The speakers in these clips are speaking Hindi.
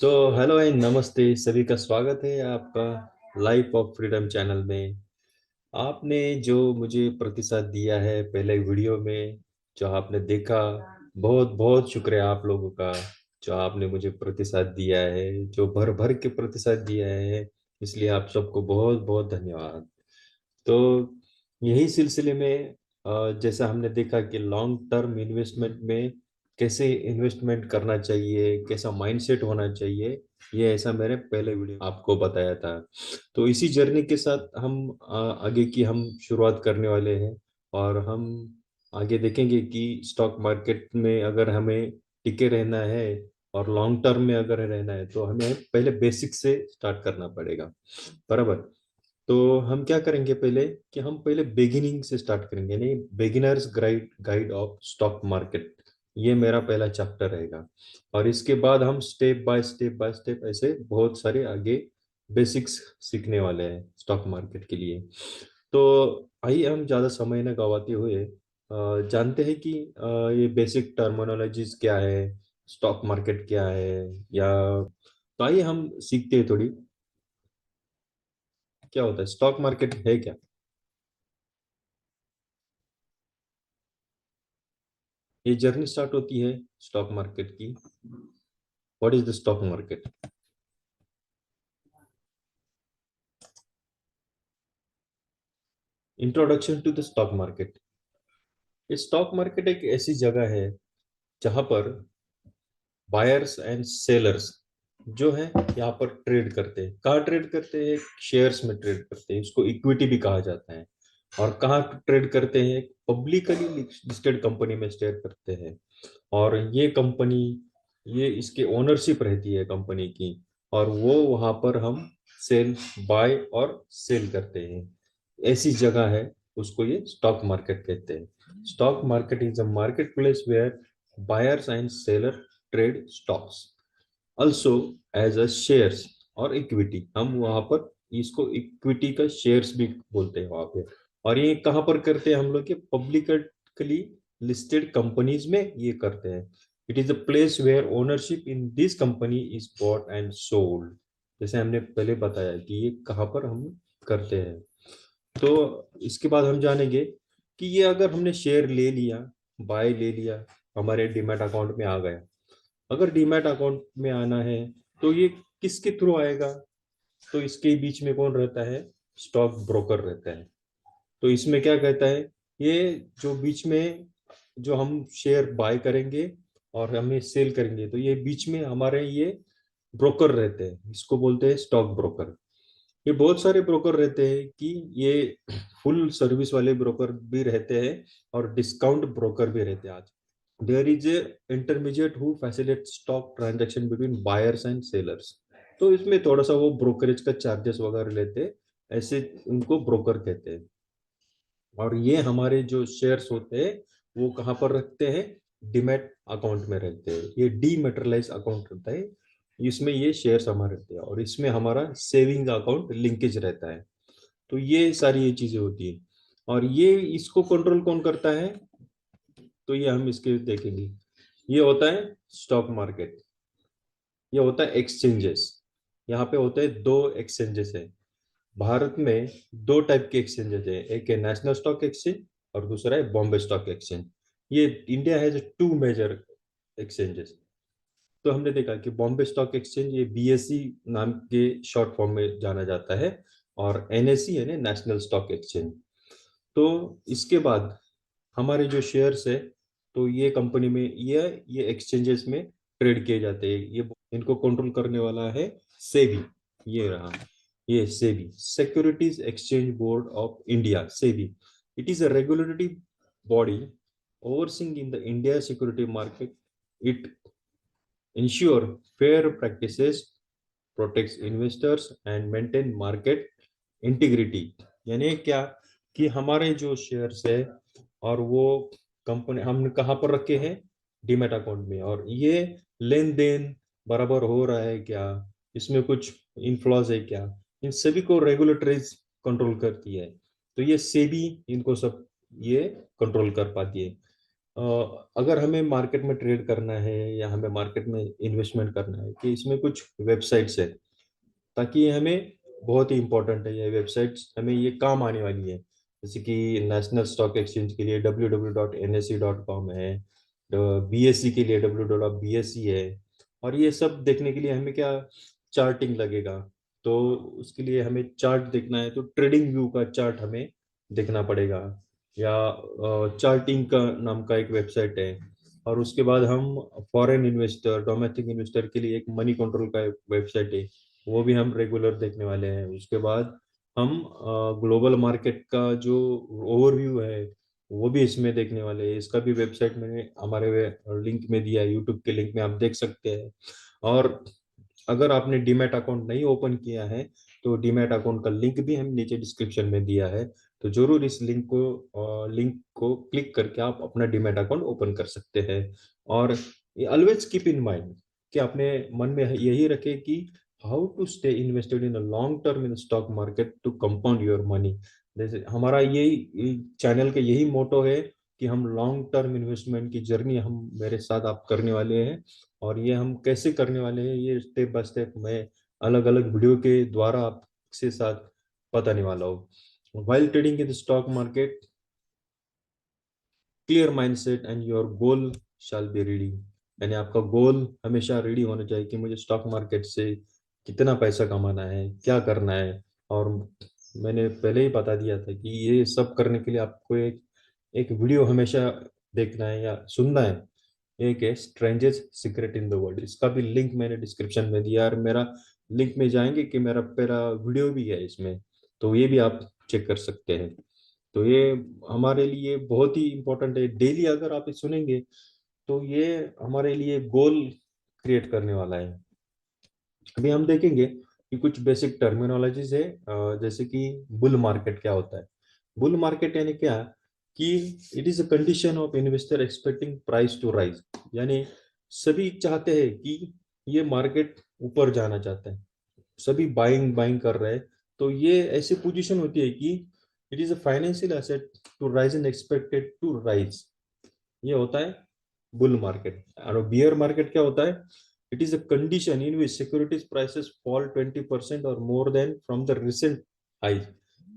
तो हेलो एंड नमस्ते, सभी का स्वागत है आपका लाइफ ऑफ फ्रीडम चैनल में। आपने जो मुझे प्रतिसाद दिया है पहले वीडियो में, जो आपने देखा, बहुत बहुत शुक्रिया आप लोगों का। जो आपने मुझे प्रतिसाद दिया है, जो भर भर के प्रतिसाद दिया है, इसलिए आप सबको बहुत बहुत धन्यवाद। तो यही सिलसिले में जैसा हमने देखा कि लॉन्ग टर्म इन्वेस्टमेंट में कैसे इन्वेस्टमेंट करना चाहिए, कैसा माइंडसेट होना चाहिए, ये ऐसा मैंने पहले वीडियो आपको बताया था। तो इसी जर्नी के साथ हम आगे की हम शुरुआत करने वाले हैं। और हम आगे देखेंगे कि स्टॉक मार्केट में अगर हमें टिके रहना है और लॉन्ग टर्म में अगर रहना है तो हमें पहले बेसिक से स्टार्ट करना पड़ेगा। बराबर। तो हम क्या करेंगे पहले, कि हम पहले बिगिनिंग से स्टार्ट करेंगे, नहीं, beginners guide guide of stock market. ये मेरा पहला चैप्टर रहेगा। और इसके बाद हम स्टेप बाय स्टेप ऐसे बहुत सारे आगे बेसिक्स सीखने वाले हैं स्टॉक मार्केट के लिए। तो आइए हम ज़्यादा समय न गवाते हुए जानते हैं कि ये बेसिक टर्मिनोलॉजीज क्या है, स्टॉक मार्केट क्या है, या तो आइए हम सीखते हैं थोड़ी। क्या होता है स्टॉक मार्केट, है क्या? ये जर्नी स्टार्ट होती है स्टॉक मार्केट की। What is the stock market? Introduction to the stock market. ये स्टॉक मार्केट एक ऐसी जगह है जहां पर बायर्स एंड सेलर्स जो है यहाँ पर ट्रेड करते हैं। कहाँ ट्रेड करते हैं? शेयर्स में ट्रेड करते हैं, इसको इक्विटी भी कहा जाता है। और कहाँ ट्रेड करते हैं? पब्लिकली लिस्टेड कंपनी में ट्रेड करते हैं। और ये कंपनी, ये इसके ओनरशिप रहती है कंपनी की। और वो वहां पर हम सेल, बाय और सेल करते हैं। ऐसी जगह है, उसको ये स्टॉक मार्केट कहते हैं। Stock market is a market place where buyers and seller trade stocks, also as a shares और इक्विटी। हम वहां पर इसको इक्विटी का शेयर्स भी बोलते हैं वहां पे। और ये कहाँ पर करते हैं हम लोग? ये पब्लिकली लिस्टेड कंपनीज में ये करते हैं। It is a place where ownership in this company is bought and sold. जैसे हमने पहले बताया कि ये कहाँ पर हम करते हैं। तो इसके बाद हम जानेंगे कि ये अगर हमने शेयर ले लिया, बाय ले लिया, हमारे डीमैट अकाउंट में आ गया। अगर डीमैट अकाउंट में आना है तो ये किसके थ्रू आएगा? तो इसके बीच में कौन रहता है? स्टॉक ब्रोकर रहता है। तो इसमें क्या कहता है, ये जो बीच में, जो हम शेयर बाय करेंगे और हमें सेल करेंगे, तो ये बीच में हमारे ये ब्रोकर रहते हैं, इसको बोलते हैं स्टॉक ब्रोकर। ये बहुत सारे ब्रोकर रहते हैं कि ये फुल सर्विस वाले ब्रोकर भी रहते हैं और डिस्काउंट ब्रोकर भी रहते हैं। आज there is a intermediate who facilitate stock transaction between buyers and sellers. तो इसमें थोड़ा सा वो ब्रोकरेज का चार्जेस वगैरह लेते हैं, ऐसे उनको ब्रोकर कहते हैं। और ये हमारे जो शेयर्स होते हैं वो कहाँ पर रखते हैं? डीमैट अकाउंट में रहते हैं। ये डीमेटेरियलाइज अकाउंट रहता है, इसमें ये शेयर्स हमारे रहते हैं और इसमें हमारा सेविंग अकाउंट लिंकेज रहता है। तो ये सारी ये चीजें होती है। और ये इसको कंट्रोल कौन करता है? तो ये हम इसके देखेंगे। ये होता है स्टॉक मार्केट, ये होता है एक्सचेंजेस। यहाँ पे होते हैं दो एक्सचेंजेस है भारत में। दो टाइप के एक्सचेंजेस है, एक है नेशनल स्टॉक एक्सचेंज और दूसरा है बॉम्बे स्टॉक एक्सचेंज। ये India has two major exchanges. तो हमने देखा कि बॉम्बे स्टॉक एक्सचेंज ये बीएसई नाम के शॉर्ट फॉर्म में जाना जाता है, और एनएसई यानी नेशनल स्टॉक एक्सचेंज। तो इसके बाद हमारे जो शेयर्स है, तो ये कंपनी में ये एक्सचेंजेस में ट्रेड किए जाते हैं। ये इनको कंट्रोल करने वाला है सेबी। ये रहा, ये SEBI, securities exchange board of India, SEBI. It is a regulatory body overseeing in the India security market. It ensure fair practices, protects investors and maintain market integrity. यानी क्या, कि हमारे जो शेयर्स है और वो कंपनी हमने कहाँ पर रखे हैं? डीमैट अकाउंट में। और ये लेन देन बराबर हो रहा है क्या, इसमें कुछ इनफ्लॉज है क्या, इन सभी को रेगुलेटरीज कंट्रोल करती है। तो ये सेबी इनको सब ये कंट्रोल कर पाती है। अगर हमें मार्केट में ट्रेड करना है या हमें मार्केट में इन्वेस्टमेंट करना है कि इसमें कुछ वेबसाइट्स है, ताकि ये हमें बहुत ही इंपॉर्टेंट है, ये वेबसाइट्स हमें ये काम आने वाली है। जैसे कि नेशनल स्टॉक एक्सचेंज के लिए www.nse.com है, बीएससी के लिए www.bse है। और ये सब देखने के लिए हमें क्या, चार्टिंग लगेगा। तो उसके लिए हमें चार्ट देखना है तो ट्रेडिंग व्यू का चार्ट हमें देखना पड़ेगा, या चार्टिंग का नाम का एक वेबसाइट है। और उसके बाद हम फॉरेन इन्वेस्टर, डोमेस्टिक इन्वेस्टर के लिए एक मनी कंट्रोल का वेबसाइट है, वो भी हम रेगुलर देखने वाले हैं। उसके बाद हम ग्लोबल मार्केट का जो ओवरव्यू है वो भी इसमें देखने वाले हैं। इसका भी वेबसाइट मैंने हमारे लिंक में दिया है, यूट्यूब के लिंक में आप देख सकते हैं। और अगर आपने डीमैट अकाउंट नहीं ओपन किया है तो डीमैट अकाउंट का लिंक भी हम नीचे डिस्क्रिप्शन में दिया है। तो जरूर इस लिंक को क्लिक करके आप अपना डीमैट अकाउंट ओपन कर सकते हैं। और ऑलवेज कीप इन माइंड कि अपने मन में यही रखे कि how to stay invested in a long term in stock market to compound your money. जैसे हमारा यही चैनल का यही मोटो है कि हम लॉन्ग टर्म इन्वेस्टमेंट की जर्नी हम मेरे साथ आप करने वाले हैं। और ये हम कैसे करने वाले हैं ये स्टेप बाय स्टेप मैं अलग अलग वीडियो के द्वारा आपके साथ बताने वाला हूँ। While trading in the stock market, clear mindset and your goal shall be ready. यानी आपका गोल हमेशा रेडी होना चाहिए कि मुझे स्टॉक मार्केट से कितना पैसा कमाना है, क्या करना है। और मैंने पहले ही बता दिया था कि ये सब करने के लिए आपको एक एक वीडियो हमेशा देखना है या सुनना है। एक है strangest secret in the world, इसका भी लिंक मैंने डिस्क्रिप्शन में दिया। और मेरा लिंक में जाएंगे कि मेरा मेरा वीडियो भी है इसमें, तो ये भी आप चेक कर सकते हैं। तो ये हमारे लिए बहुत ही इम्पोर्टेंट है, डेली अगर आप ये सुनेंगे तो ये हमारे लिए गोल क्रिएट करने वाला है। अभी हम देखेंगे कि कुछ बेसिक टर्मिनोलॉजीज है, जैसे कि बुल मार्केट क्या होता है। बुल मार्केट यानी क्या, कि it is a condition of investor expecting price to rise. यानी सभी चाहते हैं कि ये मार्केट ऊपर जाना चाहते हैं, सभी बाइंग बाइंग कर रहे हैं। तो ये ऐसी पोजीशन होती है कि it is a financial asset to rise and expected to rise. ये होता है बुल मार्केट। और बियर मार्केट क्या होता है, it is a condition in which securities prices fall 20% और more than from the recent high.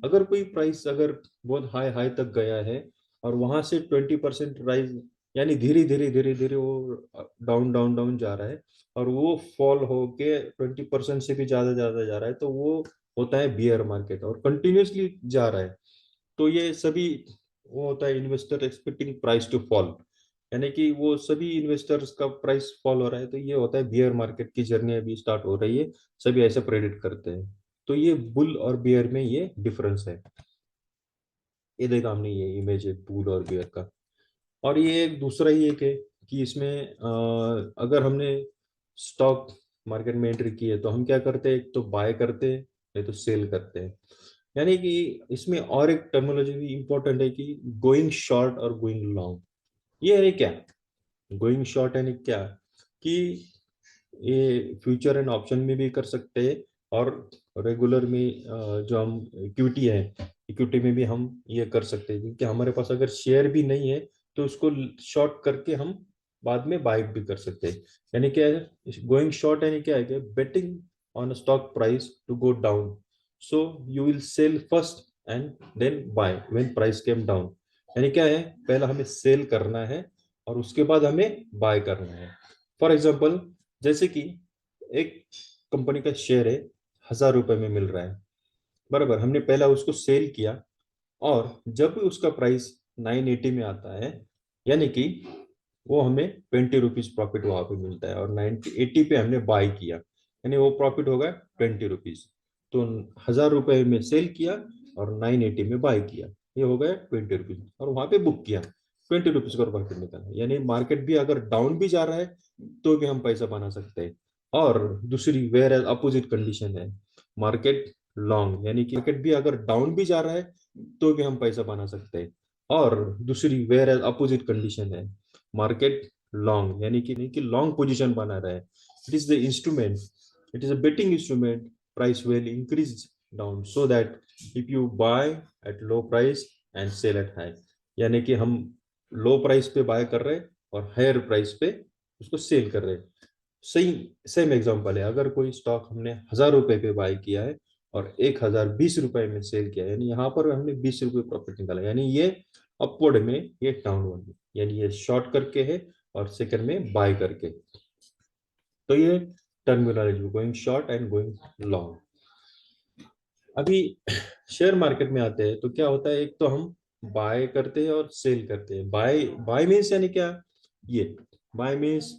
अगर कोई प्राइस अगर बहुत हाई हाई तक गया है और वहां से 20% राइज, यानी धीरे धीरे धीरे धीरे वो डाउन डाउन डाउन जा रहा है और वो फॉल होके 20% से भी ज्यादा ज्यादा जा रहा है, तो वो होता है बियर मार्केट। और कंटिन्यूसली जा रहा है तो ये सभी, वो होता है investor expecting price to fall. यानी कि वो सभी इन्वेस्टर्स का प्राइस फॉल हो रहा है, तो ये होता है बियर मार्केट की जर्नी अभी स्टार्ट हो रही है। सभी ऐसा प्रेडिक्ट करते हैं। तो ये बुल और बियर में ये डिफरेंस है। ये देखा हमने, ये इमेज है बुल और बियर का। और ये एक दूसरा ही एक है कि इसमें अगर हमने स्टॉक मार्केट में एंट्री की है तो हम क्या करते हैं, एक तो बाय करते हैं नहीं तो सेल करते हैं। यानी कि इसमें और एक टर्मिनोलॉजी भी इंपॉर्टेंट है कि गोइंग शॉर्ट और गोइंग लॉन्ग। ये है क्या, गोइंग शॉर्ट यानी क्या, कि ये फ्यूचर एंड ऑप्शन में भी कर सकते हैं। और रेगुलर में जो हम इक्विटी है, इक्विटी में भी हम ये कर सकते हैं, क्योंकि हमारे पास अगर शेयर भी नहीं है तो उसको शॉर्ट करके हम बाद में बाय भी कर सकते हैं। यानी क्या है गोइंग शॉर्ट, यानी क्या है कि betting on stock price to go down, so you will sell first and then buy when price came down. यानी क्या है, पहला हमें सेल करना है और उसके बाद हमें बाय करना है। फॉर एग्जाम्पल, जैसे कि एक कंपनी का शेयर है, 1,000 रुपए में मिल रहा है, बराबर, हमने पहला उसको सेल किया। और जब भी उसका प्राइस 980 में आता है, यानी कि वो हमें 20 रुपीज प्रॉफिट वहां पे मिलता है। और 90 80 पे हमने बाय किया, यानी वो प्रॉफिट होगा 20 रुपीज। तो 1,000 रुपए में सेल किया और 980 में बाय किया, ये हो गया 20 रुपीज। और वहां पे बुक किया, 20 रुपीज का प्रॉफिट निकला। यानी मार्केट भी अगर डाउन भी जा रहा है तो भी हम पैसा बना सकते हैं। और दूसरी वेयर अपोजिट कंडीशन है, मार्केट लॉन्ग, यानी कि मार्केट भी अगर डाउन भी जा रहा है तो भी हम पैसा बना सकते हैं। और दूसरी वेयर अपोजिट कंडीशन है, मार्केट लॉन्ग, यानी कि लॉन्ग पोजीशन बना रहा है। It is the instrument, it is a betting instrument, price will increase down so that if you buy at low price and sell at high. यानी कि हम लो प्राइस पे बाय कर रहे हैं और हायर प्राइस पे उसको सेल कर रहे हैं। सही सेम एग्जांपल है, अगर कोई स्टॉक हमने 1,000 रुपए पे बाय किया है और 1,020 रुपए में सेल किया है, यानी यहाँ पर हमने 20 रुपए प्रॉफिट निकाला, यानी ये अपवर्ड में, ये डाउनवर्ड में, यानी ये शॉर्ट करके है और सेकंड में बाय करके। तो ये terminology, going short and going long. अभी शेयर मार्केट में आते हैं तो क्या होता है, एक तो हम बाय करते हैं और सेल करते हैं। बाय बाय मीन्स यानी क्या, ये buy means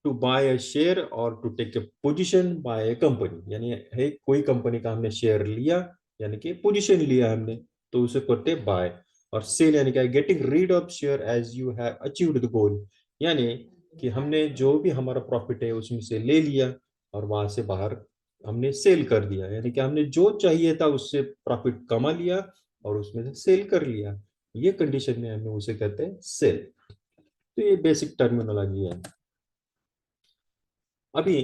to buy a share और to take a position by a company, यानी है कोई कंपनी का हमने शेयर लिया, यानी कि पोजीशन लिया हमने, तो उसे करते बाय। और सेल यानी क्या, getting rid of share as you have achieved the goal, यानी कि हमने जो भी हमारा प्रॉफिट है उसमें से ले लिया और वहां से बाहर हमने सेल कर दिया, यानी कि हमने जो चाहिए था उससे प्रॉफिट कमा लिया और उसमें से सेल कर लिया। ये कंडीशन में हमें उसे कहते हैं सेल। तो ये बेसिक टर्मिनोलॉजी है। अभी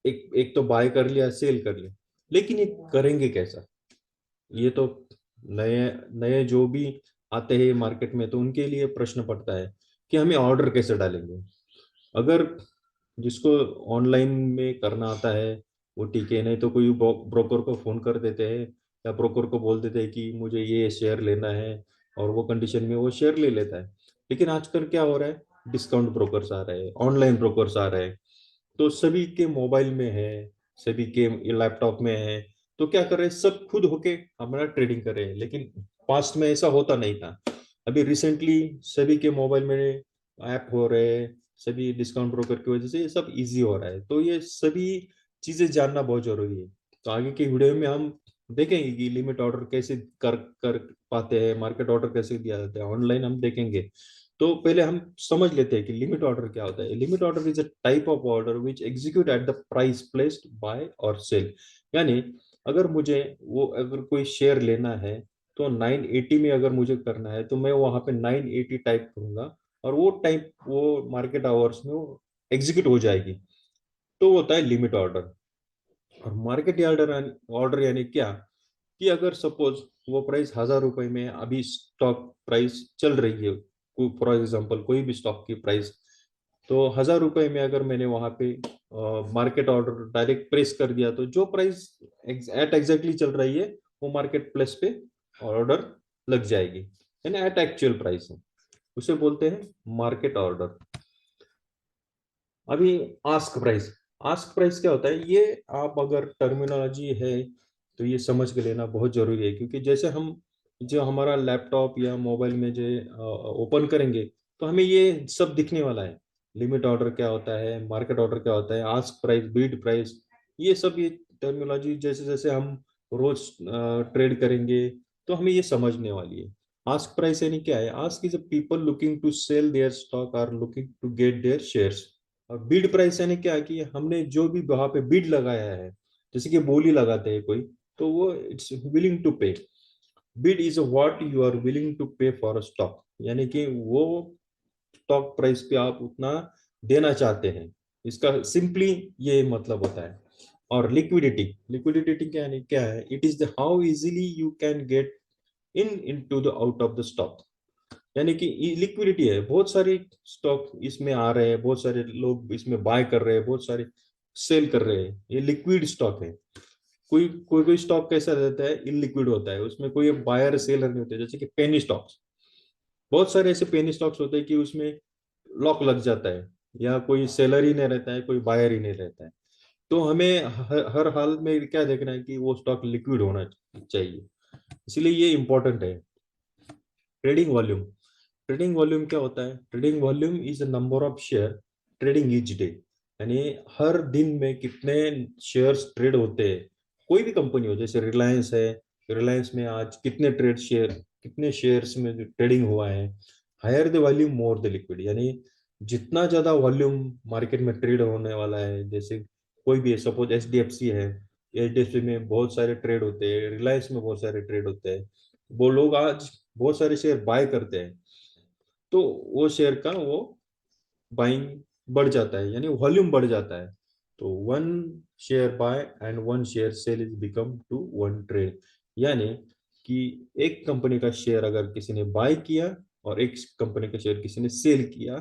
एक एक तो बाय कर लिया, सेल कर लिया, लेकिन ये करेंगे कैसा? ये तो नए नए जो भी आते हैं मार्केट में, तो उनके लिए प्रश्न पड़ता है कि हमें ऑर्डर कैसे डालेंगे। अगर जिसको ऑनलाइन में करना आता है वो ठीक है, नहीं तो कोई ब्रोकर को फोन कर देते हैं या ब्रोकर को बोल देते हैं कि मुझे ये शेयर लेना है, और वो कंडीशन में वो शेयर ले लेता है। लेकिन आजकल क्या हो रहा है, डिस्काउंट ब्रोकर्स आ रहे हैं, ऑनलाइन ब्रोकर्स आ रहे हैं, तो सभी के मोबाइल में है, सभी के लैपटॉप में है, तो क्या कर रहे हैं, सब खुद होके हमारा ट्रेडिंग कर रहे हैं। लेकिन पास्ट में ऐसा होता नहीं था। अभी रिसेंटली सभी के मोबाइल में ऐप हो रहे हैं, सभी डिस्काउंट ब्रोकर की वजह से ये सब इजी हो रहा है। तो ये सभी चीजें जानना बहुत जरूरी है। तो आगे की वीडियो में हम देखेंगे कि लिमिट ऑर्डर कैसे कर कर पाते हैं, मार्केट ऑर्डर कैसे दिया जाता है, ऑनलाइन हम देखेंगे। तो पहले हम समझ लेते हैं कि लिमिट ऑर्डर क्या होता है। Limit order is a type of order which execute at the price placed bye और सेल, यानी अगर मुझे वो अगर कोई शेयर लेना है तो 980 में अगर मुझे करना है तो मैं वहां पे 980 टाइप करूंगा और वो टाइप वो मार्केट आवर्स में वो एग्जीक्यूट हो जाएगी। तो वो होता है लिमिट ऑर्डर। और मार्केट ऑर्डर ऑर्डर यानी क्या, कि अगर सपोज वो प्राइस 1,000 रुपए में अभी स्टॉक प्राइस चल रही है, फॉर एग्जांपल कोई भी स्टॉक की प्राइस, तो 1,000 रुपए में अगर मैंने वहां पे मार्केट ऑर्डर डायरेक्ट प्रेस कर दिया, तो जो प्राइस एट एग्जैक्टली चल रही है वो मार्केट प्लेस पे ऑर्डर लग जाएगी, यानी एट एक्चुअल प्राइस है, उसे बोलते हैं मार्केट ऑर्डर। अभी आस्क प्राइस, आस्क प्राइस क्या होता है, ये आप अगर टर्मिनोलॉजी है तो ये समझ के लेना बहुत जरूरी है, क्योंकि जैसे हम जो हमारा लैपटॉप या मोबाइल में जो ओपन करेंगे तो हमें ये सब दिखने वाला है। लिमिट ऑर्डर क्या होता है, मार्केट ऑर्डर क्या होता है, आस्क प्राइस, बीड प्राइस, ये सब ये टर्मिनोलॉजी जैसे जैसे हम रोज ट्रेड करेंगे तो हमें ये समझने वाली है। आस्क प्राइस यानी क्या है, ask is a people looking to sell their stock or looking to get their shares. और बीड प्राइस यानी क्या है, कि हमने जो भी वहां पे बीड लगाया है, जैसे कि बोली लगाते हैं कोई, तो वो it's willing to pay. Bid is what you are willing to pay for a stock, यानी कि वो स्टॉक प्राइस पे आप उतना देना चाहते हैं, इसका सिंपली ये मतलब होता है। और लिक्विडिटी, लिक्विडिटी क्या है, it is the how easily you can get in into the out of the stock, यानी कि लिक्विडिटी है, बहुत सारे स्टॉक इसमें आ रहे हैं, बहुत सारे लोग इसमें बाय कर रहे हैं, बहुत सारे सेल कर रहे हैं, ये लिक्विड स्टॉक है। कोई कोई कोई स्टॉक कैसा रहता है, इनलिक्विड होता है, उसमें कोई बायर सेलर नहीं होते, जैसे कि पेनी स्टॉक्स। बहुत सारे ऐसे पेनी स्टॉक्स होते हैं कि उसमें लॉक लग जाता है, या कोई सेलर ही नहीं रहता है, कोई बायर ही नहीं रहता है। तो हमें हर हाल में क्या देखना है कि वो स्टॉक लिक्विड होना चाहिए, इसलिए ये इंपॉर्टेंट है। ट्रेडिंग वॉल्यूम, ट्रेडिंग वॉल्यूम क्या होता है, trading volume is a number of share trading each day, यानी हर दिन में कितने शेयर्स ट्रेड होते हैं। कोई भी कंपनी हो, जैसे रिलायंस है, रिलायंस में आज कितने ट्रेड शेयर, कितने शेयर्स में ट्रेडिंग हुआ है। Higher the volume more the liquid, यानी जितना ज्यादा वॉल्यूम मार्केट में ट्रेड होने वाला है, जैसे कोई भी है, सपोज एचडीएफसी है, एचडीएफसी में बहुत सारे ट्रेड होते हैं, रिलायंस में बहुत सारे ट्रेड होते हैं, वो लोग आज बहुत सारे शेयर बाय करते हैं, तो वो शेयर का वो बाइंग बढ़ जाता है, यानी वॉल्यूम बढ़ जाता है। तो one share buy and one share sell is become to one trade, यानी कि एक कंपनी का शेयर अगर किसी ने बाय किया और एक कंपनी का शेयर किसी ने सेल किया,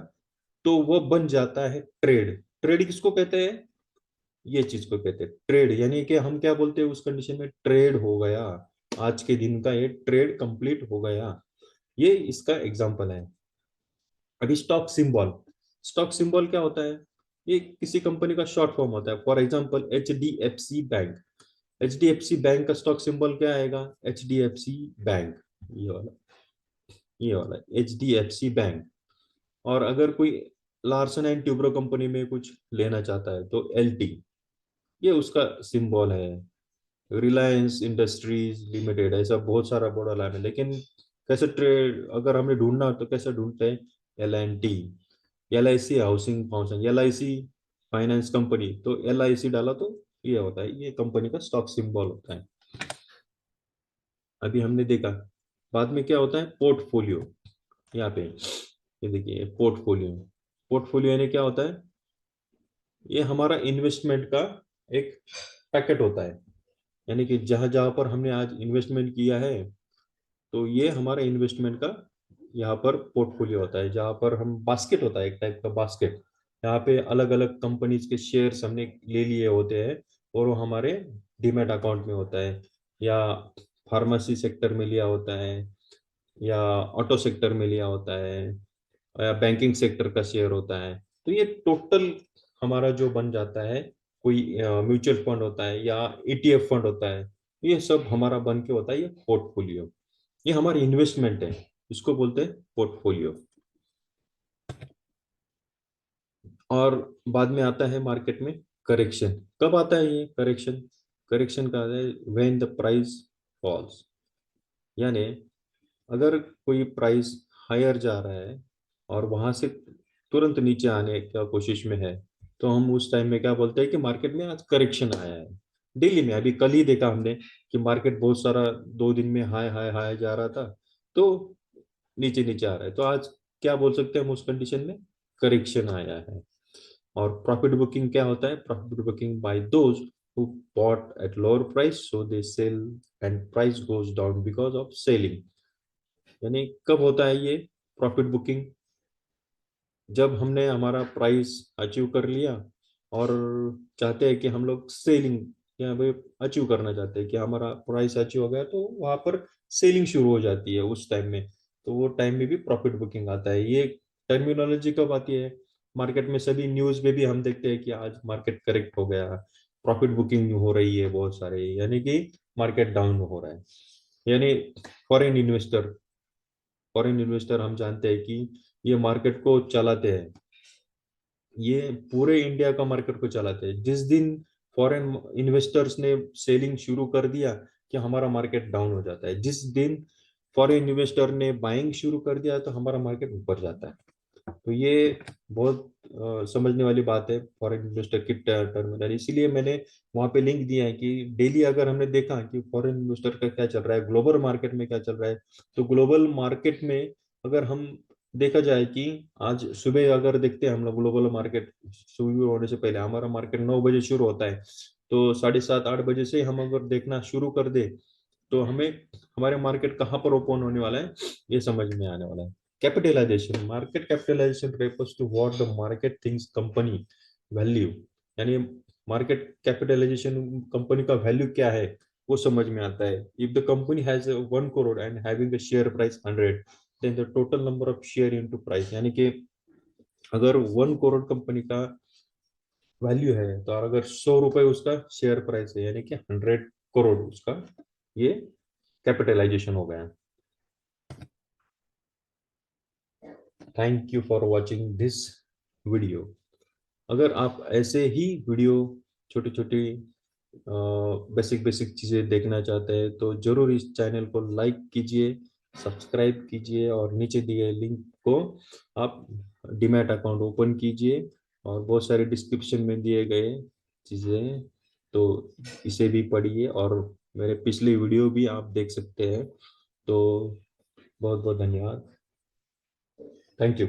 तो वो बन जाता है ट्रेड। ट्रेड किसको कहते हैं? ये चीज को कहते हैं ट्रेड। यानी कि हम क्या बोलते हैं उस कंडीशन में? ट्रेड हो गया, आज के दिन का ये ट्रेड कंप्लीट हो गया। ये इसका एग्जांपल है। अभी स्टॉक सिंबल, स्टॉक सिंबल क्या होता है? ये किसी कंपनी का शॉर्ट फॉर्म होता है। For example HDFC bank. HDFC bank का स्टॉक सिंबल क्या आएगा? HDFC bank. ये वाला, ये वाला HDFC बैंक। और अगर कोई लार्सन एंड ट्यूब्रो कंपनी में कुछ लेना चाहता है तो LT, ये उसका सिंबल है। रिलायंस इंडस्ट्रीज लिमिटेड, ऐसा बहुत सारा बड़ा नाम है। लेकिन कैसे ट्रेड अगर हमें ढूंढना हो तो कैसे ढूंढते हैं? LNT, LIC housing foundation, LIC finance company, तो LIC डाला तो ये होता है, ये कंपनी का स्टॉक सिंबल होता है। अभी हमने देखा। बाद में क्या होता है? पोर्टफोलियो। यहाँ पे ये देखिए पोर्टफोलियो। पोर्टफोलियो यानी क्या होता है? ये हमारा इन्वेस्टमेंट का एक पैकेट होता है। यानी कि जहां जहां पर हमने आज इन्वेस्टमेंट किया है, तो ये हमारा इन्वेस्टमेंट का यहाँ पर पोर्टफोलियो होता है। जहाँ पर हम बास्केट होता है, एक टाइप का बास्केट। यहाँ पे अलग अलग कंपनीज के शेयर्स हमने ले लिए होते हैं, और वो हमारे डीमैट अकाउंट में होता है, या फार्मेसी सेक्टर में लिया होता है, या ऑटो सेक्टर में लिया होता है, या बैंकिंग सेक्टर का शेयर होता है। तो ये टोटल हमारा जो बन जाता है, कोई म्यूचुअल फंड होता है या ETF फंड होता है, ये सब हमारा बन के होता है ये पोर्टफोलियो। ये हमारी इन्वेस्टमेंट है, इसको बोलते हैं पोर्टफोलियो। और बाद में आता है मार्केट में करेक्शन। कब आता है ये करेक्शन? करेक्शन का आता है व्हेन द प्राइस फॉल्स। यानी अगर कोई प्राइस हायर जा रहा है और वहां से तुरंत नीचे आने का कोशिश में है, तो हम उस टाइम में क्या बोलते हैं कि मार्केट में आज करेक्शन आया है। डेली में अभी कल ही देखा हमने कि मार्केट बहुत सारा 2 दिन में हाई हाई हाई जा रहा था, तो नीचे नीचे आ रहा है, तो आज क्या बोल सकते हैं हम उस कंडीशन में? करेक्शन आया है। और प्रॉफिट बुकिंग क्या होता है? Profit booking by those who bought at lower price so they sell and price goes down because of selling. यानी कब होता है ये प्रॉफिट बुकिंग? जब हमने हमारा प्राइस अचीव कर लिया और चाहते हैं कि हम लोग सेलिंग या भाई अचीव करना चाहते हैं कि हमारा प्राइस अचीव हो गया, तो वहां पर सेलिंग शुरू हो जाती है उस टाइम में। तो वो टाइम में भी प्रॉफिट बुकिंग आता है। ये टर्मिनोलॉजी कब आती है? मार्केट में सभी न्यूज में भी हम देखते हैं कि आज मार्केट करेक्ट हो गया, प्रॉफिट बुकिंग हो रही है बहुत सारे, यानी कि मार्केट डाउन हो रहा है। यानी फॉरेन इन्वेस्टर, फॉरेन इन्वेस्टर हम जानते हैं कि ये मार्केट को चलाते हैं, ये पूरे इंडिया का मार्केट को चलाते हैं। जिस दिन फॉरेन इन्वेस्टर्स ने सेलिंग शुरू कर दिया कि हमारा मार्केट डाउन हो जाता है, जिस दिन फॉरेन इन्वेस्टर ने बाइंग शुरू कर दिया तो हमारा मार्केट ऊपर जाता है। तो ये बहुत समझने वाली बात है फॉरेन इन्वेस्टर की टर्मिनल। इसीलिए मैंने वहां पे लिंक दिया है कि डेली अगर हमने देखा कि फॉरेन इन्वेस्टर का क्या चल रहा है, ग्लोबल मार्केट में क्या चल रहा है, तो ग्लोबल मार्केट में अगर हम देखा जाए कि आज सुबह अगर देखते हैं हम लोग ग्लोबल मार्केट शुरू होने से पहले, हमारा मार्केट 9 बजे शुरू होता है, तो 7:30 8 बजे से हम अगर देखना शुरू कर दे, तो हमें हमारे मार्केट कहाँ पर ओपन होने वाला है ये समझ में आने वाला है। Capitalization, market capitalization refers to what the market thinks company value. यानी मार्केट कैपिटलाइजेशन कंपनी का वैल्यू क्या है वो समझ में आता है। If the company has 1 crore and having the share price 100, then the total number of share into price. यानी कि अगर 1 करोड़ कंपनी का वैल्यू है, तो अगर 100 रुपए उसका शेयर प्राइस है, यानी कि 100 करोड़ उसका ये कैपिटलाइजेशन हो गया। Thank you for watching this video. अगर आप ऐसे ही वीडियो छोटी छोटी बेसिक बेसिक चीज़ें देखना चाहते हैं, तो जरूर इस चैनल को लाइक कीजिए, सब्सक्राइब कीजिए, और नीचे दिए गए लिंक को आप डीमैट अकाउंट ओपन कीजिए। और बहुत सारे डिस्क्रिप्शन में दिए गए चीज़ें, तो इसे भी पढ़िए, और मेरे पिछले वीडियो भी आप देख सकते हैं। तो बहुत बहुत धन्यवाद। Thank you.